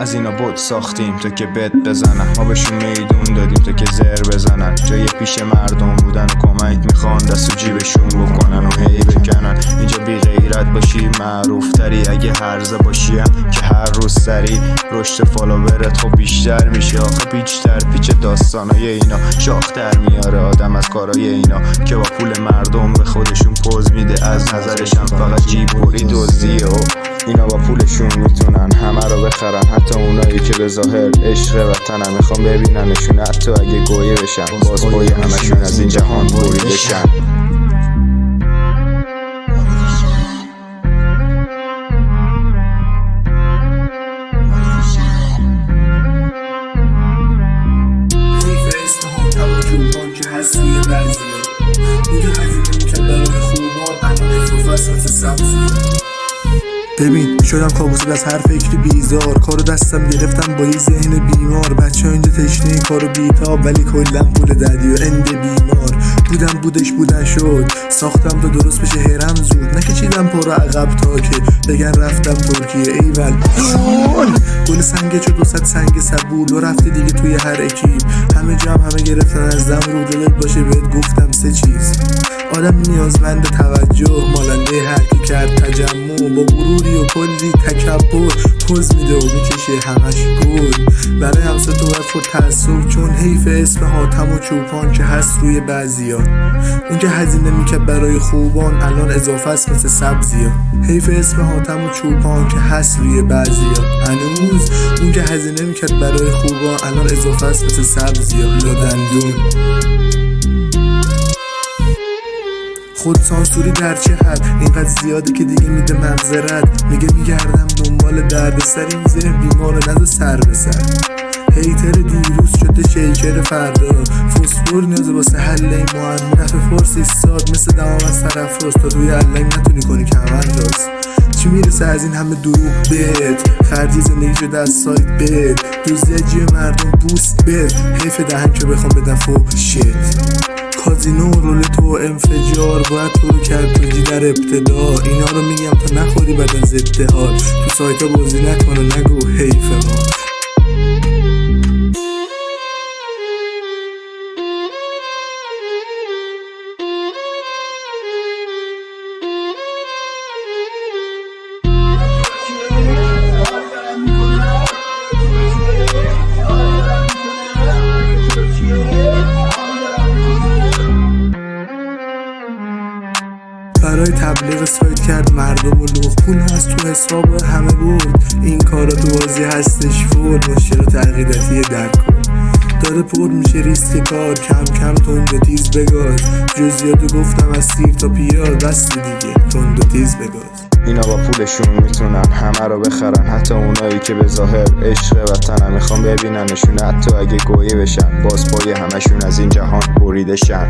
از اینا بود ساختیم تا که بد بزنن، ما بهشون میدون دادیم تا که زر بزنن. جای پیش مردم بودن و کمک میخوان دست و جیبشون بکنن و هی بکنن. اینجا بی غیرت باشی معروف تری، اگه هرزه باشی هم که هر روز سری رشد فالوورت خب بیشتر میشه. آخه پیچ داستانای اینا شاختر میاره آدم از کارای اینا که با پول مردم به خودشون پوز میده. از نظرشم فقط جیب پوری دزدیه و اینا با پولشون میتونن همه رو بخرن، حتی اونایی که به ظاهر عشق وطنن. میخوام ببیننشون حتی اگه گویه بشن، باز پای همشون از این جهان بریده شن. ببین شدم کابوس از هر فکری بیزار، کارو دستم گرفتم با یه ذهن بیمار. بچه ها اینجا تشنه کارو بیتاب، ولی کلم پول ددی و اند بیمار. بودن شد ساختم تا درست بشه هرم زود، نکشیدم پا رو عقب تا که بگن رفتم ترکیه. ایول گل سنگ شد 200 سنگ صبور و رفته دیگه توی هر اکیپ. همه همه گرفتن ازم، رو دلت باشه بهت گفتم 3 چیز. آدم نیازمند توجه، مالنده هر کی کرد تجمع، با غروری و کلی تکبر پوز میده و میکشه همش گل. برای همسه تو باید خود تأسف، چون حیف اسم حاتم و چوپان که هست روی بعضیا. اون که هزینه میکرد برای خوبان الان اضافه است مثل سبزیا. حیف اسم حاتم و چوپان که هست روی بعضیا. هنوز اون که هزینه میکرد برای خوبان الان اضافه است مثل سبزیا. لادندون خود سانسوری در چه حد، اینقدر زیاده که دیگه میده مغزرت. میگه میگردم دنبال درد سر، این ذهن بیماره نزد سر به سر. هیتر دیروز شده شیکر فردا، فسفور نیازه واسه حل این معما. نفع فارس ایستاد مثل دمام از طرف راست، تا توی علنگ نتونی کنی کمر راست. چی میرسه از این همه دروغ بهت، خردی زندگی شده از سایت بهت. دوزی جیب مردم بوست بهت، حیف دهن که بخوام بدن فوق شت. کازینو رولت و انفجار باید تو رو کرد تو در ابتدا. اینا رو میگم تا نخوری بعد از اتحاد، تو سایتا بازی نکن و نگو حیف ما. برای تبلیغ سایت کرد مردم و لوخ، پول هست تو حساب همه برد. این کارا تو بازی هستش فول، مشکلات عقیدتی در کن. داره پر میشه ریسک کار، کم کم تند و تیز بگاز. جزئیاتو گفتم از سیر تا پیاز، بس دیگه تند و تیز بگاز. اینا با پولشون میتونن همه رو بخرن، حتی اونایی که به ظاهر عشق وطنن. میخوام ببیننشون حتی اگه گویه بشن، باز پای همشون از این جهان بریده شن.